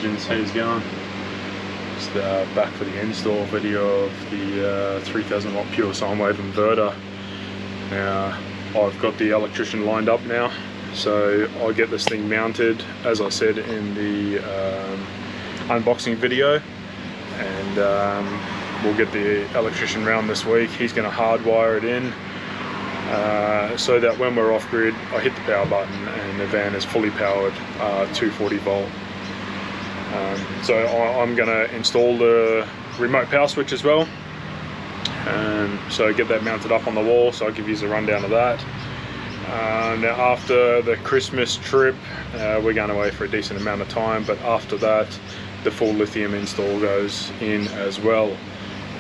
legends, how's it going? Just back for the install video of the 3000 watt pure sine wave inverter. Now I've got the electrician lined up now, so I'll get this thing mounted as I said in the unboxing video, and we'll get the electrician round this week. He's going to hardwire it in so that when we're off grid I hit the power button and the van is fully powered 240 volt. So I'm going to install the remote power switch as well, so get that mounted up on the wall. So I'll give you a rundown of that. Now after the Christmas trip we're going away for a decent amount of time, but after that the full lithium install goes in as well.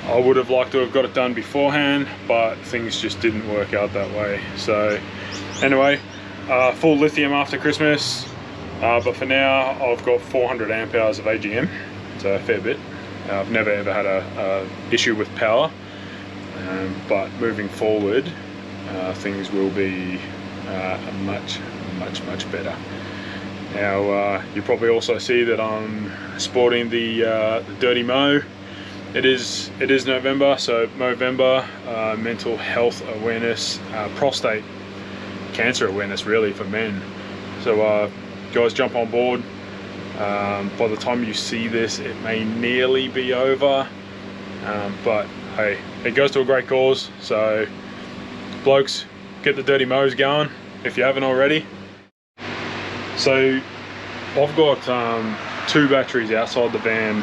I would have liked to have got it done beforehand, but things just didn't work out that way. So anyway, full lithium after Christmas, but for now I've got 400 amp hours of AGM, so a fair bit. I've never ever had a issue with power, but moving forward things will be much better. Now you probably also see that I'm sporting the dirty mo. It is November, so Movember, mental health awareness, prostate cancer awareness really for men. So guys, jump on board. By the time you see this it may nearly be over, but hey, it goes to a great cause. So blokes, get the dirty mows going if you haven't already. So I've got 2 batteries outside the van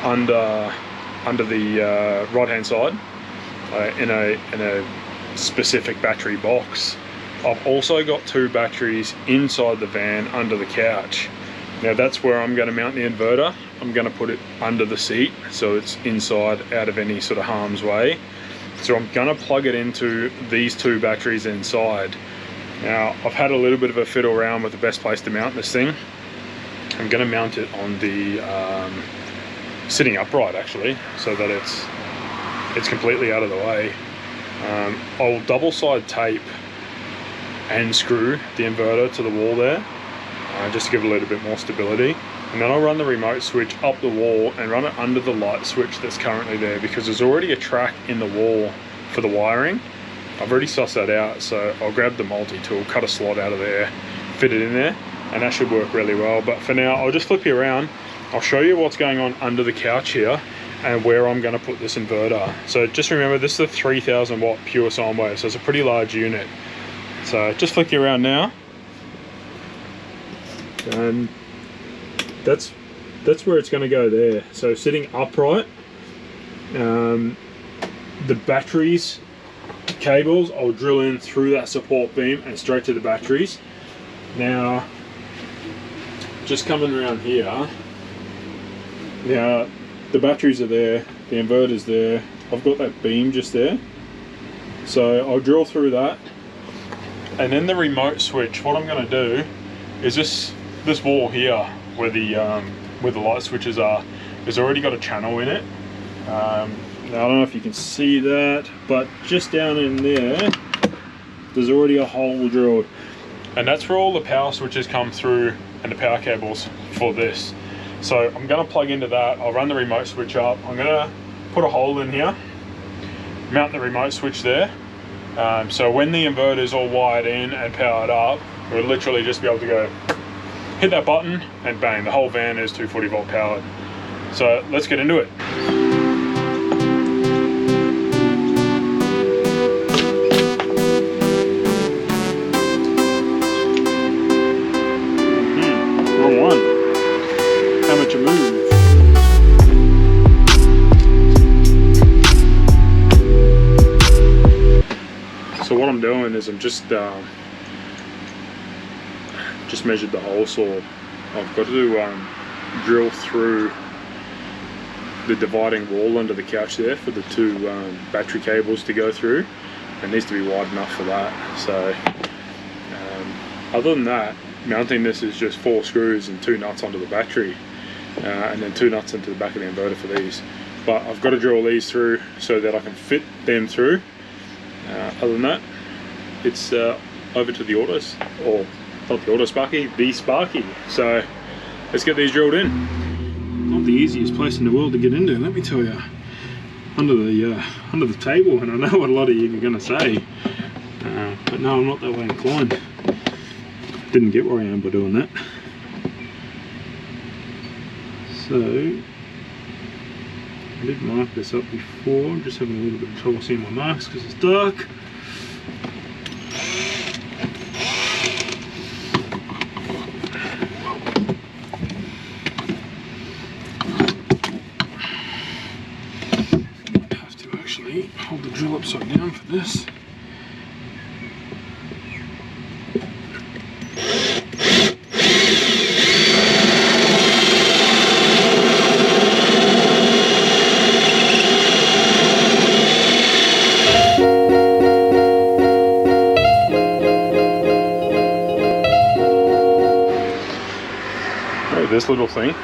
under the right hand side in a specific battery box. I've also got 2 batteries inside the van under the couch. Now that's where I'm going to mount the inverter. I'm going to put it under the seat so it's inside, out of any sort of harm's way. So I'm going to plug it into these 2 batteries inside. Now I've had a little bit of a fiddle around with the best place to mount this thing. I'm going to mount it on the sitting upright actually, so that it's completely out of the way. I'll double side tape and screw the inverter to the wall there, just to give it a little bit more stability, and then I'll run the remote switch up the wall and run it under the light switch that's currently there, because there's already a track in the wall for the wiring. I've already sussed that out, so I'll grab the multi-tool, cut a slot out of there, fit it in there, and that should work really well. But for now I'll just flip you around. I'll show you what's going on under the couch here and where I'm going to put this inverter. So just remember, this is a 3000 watt pure sine wave, so it's a pretty large unit. So just flick you around now, and that's where it's going to go there. So sitting upright, the batteries cables I'll drill in through that support beam and straight to the batteries. Now just coming around here, now the batteries are there, the inverter's there, I've got that beam just there, so I'll drill through that, and then the remote switch, what I'm going to do is this wall here where the light switches are, has already got a channel in it. Now I don't know if you can see that, but just down in there there's already a hole drilled, and that's where all the power switches come through and the power cables for this. So I'm going to plug into that. I'll run the remote switch up. I'm going to put a hole in here, mount the remote switch there, so when the inverter is all wired in and powered up, we'll literally just be able to go hit that button and bang, the whole van is 240 volt powered. So let's get into it. Wrong one. Amateur move. So what I'm doing is I'm just measured the hole, so I've got to drill through the dividing wall under the couch there for the 2 battery cables to go through. It needs to be wide enough for that. So other than that, mounting this is just 4 screws and 2 nuts onto the battery, and then 2 nuts into the back of the inverter for these. But I've got to drill these through so that I can fit them through. Other than that, it's over to the autos, or not the auto Sparky, the Sparky. So let's get these drilled in. not the easiest place in the world to get into, let me tell you. Under the table, and I know what a lot of you are going to say, but no, I'm not that way inclined. Didn't get where I am by doing that. So I did mark this up before. I'm just having a little bit of trouble seeing my marks because it's dark. Hold the drill upside down for this. Hey, this little thing,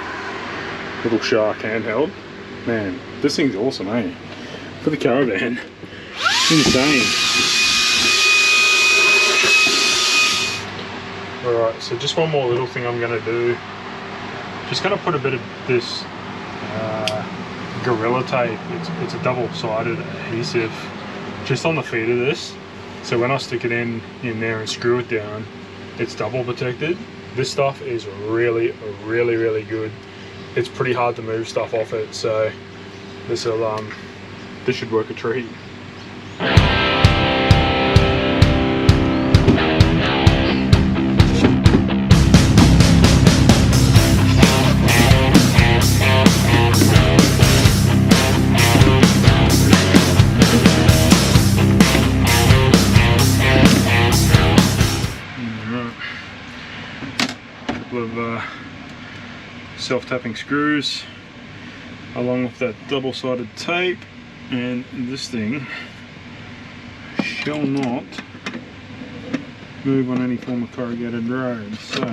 little shark handheld, man, this thing's awesome, eh? For the caravan, insane. Alright, so just one more little thing I'm going to do. Just going to put a bit of this Gorilla Tape, it's a double-sided adhesive, just on the feet of this. So when I stick it in there and screw it down, it's double protected. This stuff is really good. It's pretty hard to move stuff off it, so this should work a treat. Couple of self-tapping screws along with that double-sided tape. And this thing shall not move on any form of corrugated road. So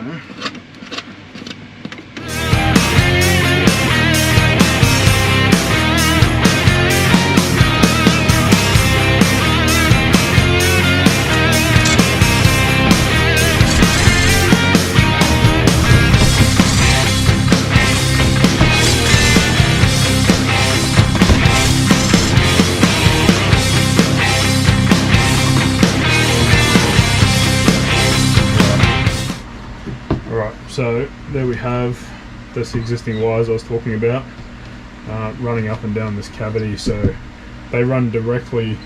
So there we have, that's the existing wires I was talking about, running up and down this cavity. So they run directly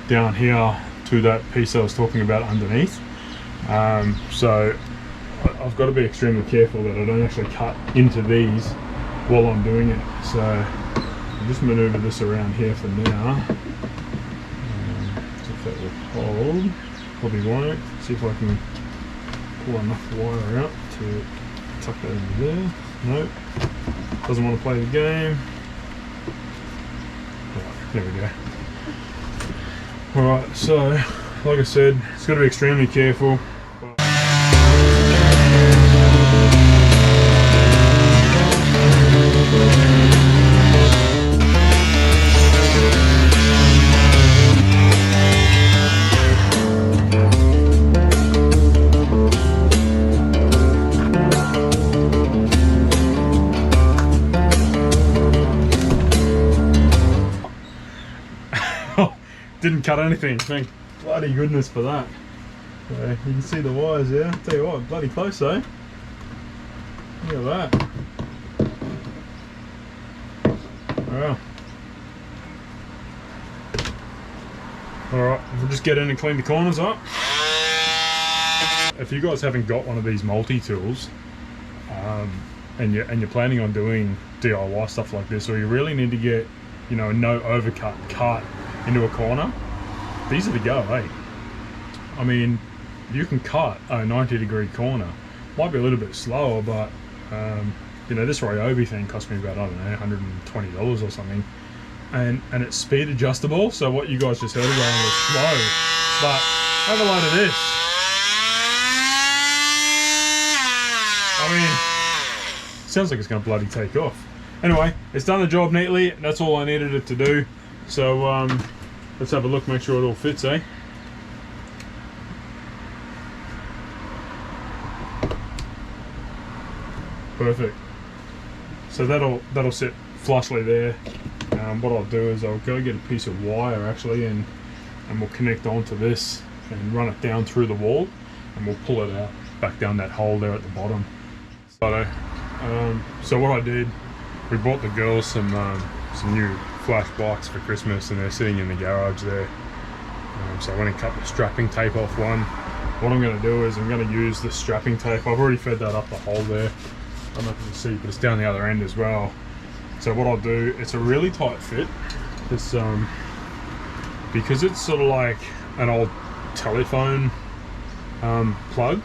down here to that piece I was talking about underneath. So I've got to be extremely careful that I don't actually cut into these while I'm doing it. So I'll just maneuver this around here for now. If that will hold, probably won't. See if I can pull enough wire out to tuck that into there. Nope, doesn't want to play the game. Right, there we go. Alright, so like I said, it's got to be extremely careful. Didn't cut anything, thank bloody goodness for that. So you can see the wires there. I'll tell you what, bloody close though. Look at that. Wow. Alright, we'll just get in and clean the corners up. If you guys haven't got one of these multi-tools, and you're planning on doing DIY stuff like this, or you really need to get, you know, no overcut cut into a corner, these are the go, eh? I mean, you can cut a 90-degree corner. Might be a little bit slower, but you know, this Ryobi thing cost me about, I don't know, $120 or something, and it's speed adjustable. So what you guys just heard about was slow, but have a load of this. I mean, sounds like it's going to bloody take off. Anyway, it's done the job neatly. That's all I needed it to do. So let's have a look, make sure it all fits, eh? Perfect. So that'll sit flushly there. What I'll do is I'll go get a piece of wire actually, and we'll connect onto this and run it down through the wall, and we'll pull it out back down that hole there at the bottom. So what I did, we bought the girls some new flash bikes for Christmas, and they're sitting in the garage there. So I went and cut the strapping tape off one. What I'm going to do is I'm going to use the strapping tape. I've already fed that up the hole there. I don't know if you can see, but it's down the other end as well. So what I'll do, it's a really tight fit. It's because it's sort of like an old telephone plug.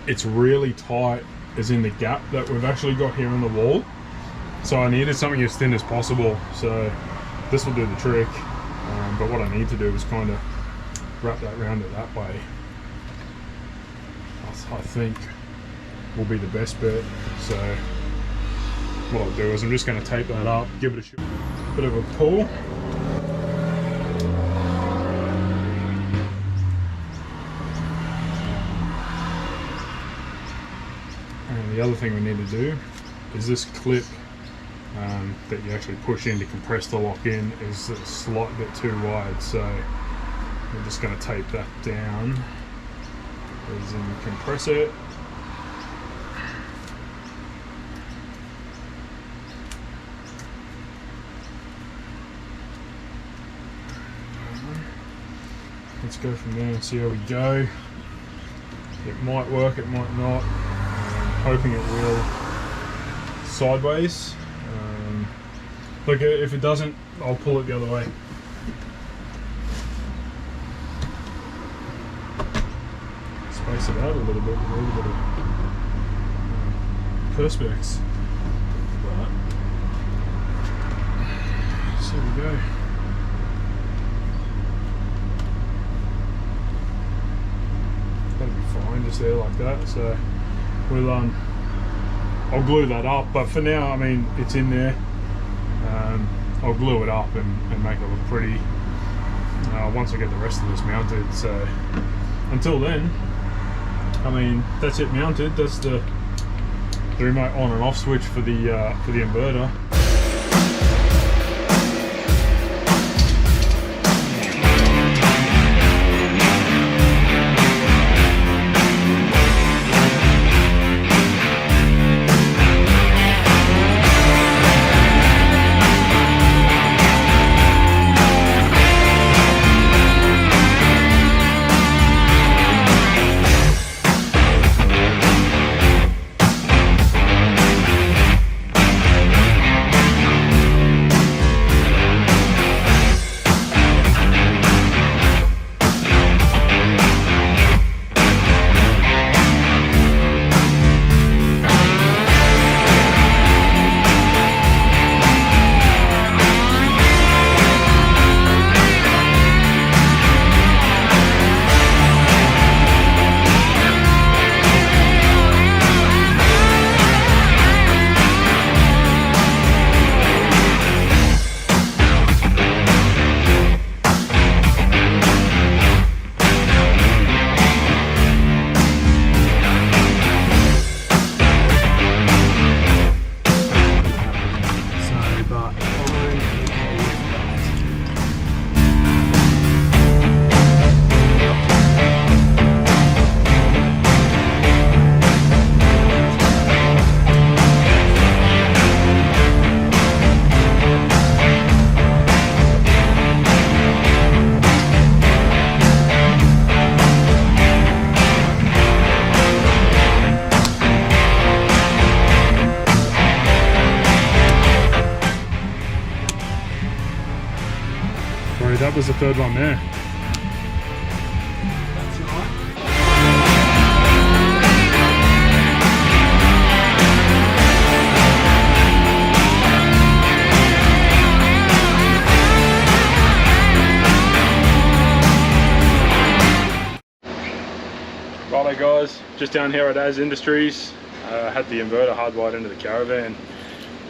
It's really tight, as in the gap that we've actually got here on the wall. So I needed something as thin as possible. So this will do the trick. But what I need to do is kind of wrap that around it that way. I think will be the best bet. So what I'll do is I'm just going to tape that up, give it a bit of a pull. And the other thing we need to do is this clip that you actually push in to compress the lock in is a slight bit too wide, so we're just going to tape that down as in compress it. Let's go from there and see how we go. It might work, it might not. I'm hoping it will. Sideways. Look, if it doesn't, I'll pull it the other way. Space it out a little bit with a little bit of perspex. But so we go. That'll be fine, just there like that. So we'll I'll glue that up, but for now, I mean, it's in there. I'll glue it up and make it look pretty once I get the rest of this mounted. So until then, I mean, that's it mounted. That's the remote on and off switch for the inverter. That was the third one there. That's right. Righto guys, just down here at Az Industries. Had the inverter hardwired into the caravan.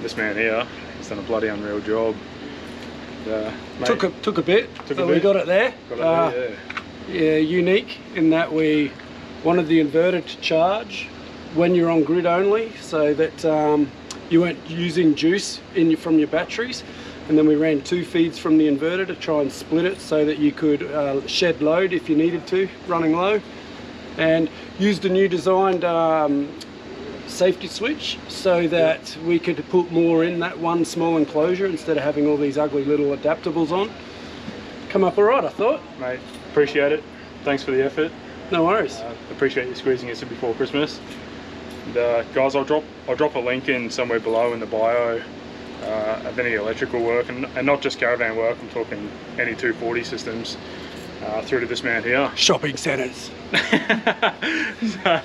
This man here, he's done a bloody unreal job. Took a bit, but we got it there. Yeah, unique in that we wanted the inverter to charge when you're on grid only, so that you weren't using juice from your batteries. And then we ran 2 feeds from the inverter to try and split it so that you could shed load if you needed to, running low. And used a new designed safety switch so that we could put more in that one small enclosure instead of having all these ugly little adaptables on. Come up all right, I thought. Mate, appreciate it. Thanks for the effort. No worries. Appreciate you squeezing us in before Christmas. And, guys, I'll drop a link in somewhere below in the bio of any electrical work, and not just caravan work. I'm talking any 240 systems through to this man here. Shopping centres. So,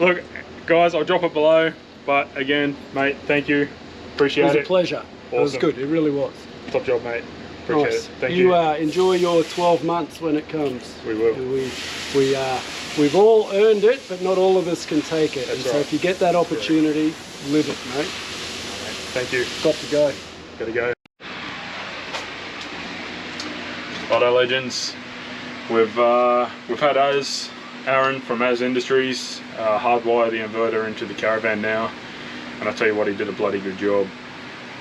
look, guys, I'll drop it below. But again, mate, thank you. Appreciate it. It was a pleasure. Awesome. It was good. It really was. Top job, mate. Appreciate Nice. it. Thank you. Enjoy your 12 months when it comes. We will. We've all earned it, but not all of us can take it. That's and so right. if you get that opportunity, live it, mate. Thank you. Got to go. Gotta go. Righto, legends. We've had Aaron from Az Industries hardwire the inverter into the caravan now, and I tell you what, he did a bloody good job.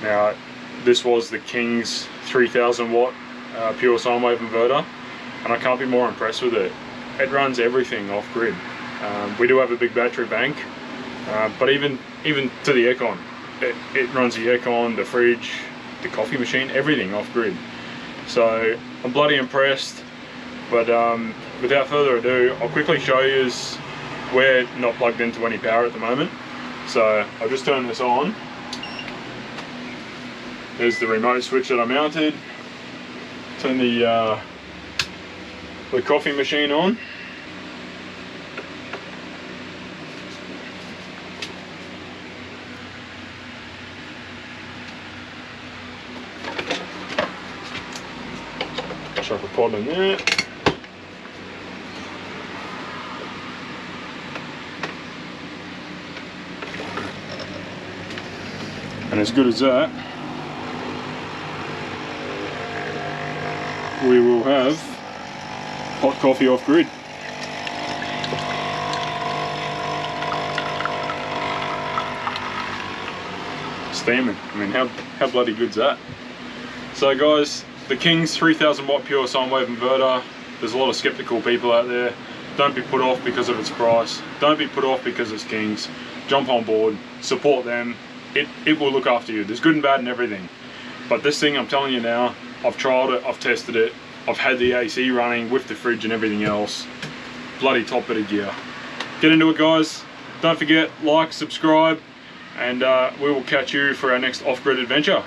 Now, this was the King's 3000 watt pure sine wave inverter, and I can't be more impressed with it. It runs everything off grid. We do have a big battery bank, but even to the aircon, it runs the aircon, the fridge, the coffee machine, everything off grid. So I'm bloody impressed. But without further ado, I'll quickly show you. We're not plugged into any power at the moment, so I'll just turn this on. There's the remote switch that I mounted. Turn the coffee machine on. Chuck a pod in there. And as good as that, we will have hot coffee off grid. Steaming. I mean, how bloody good's that? So guys, the King's 3000 watt pure sine wave inverter, there's a lot of skeptical people out there. Don't be put off because of its price. Don't be put off because it's King's. Jump on board, support them. It will look after you. There's good and bad in everything. But this thing, I'm telling you now, I've tried it, I've tested it, I've had the AC running with the fridge and everything else. Bloody top bit of gear. Get into it, guys. Don't forget, like, subscribe, and we will catch you for our next off-grid adventure.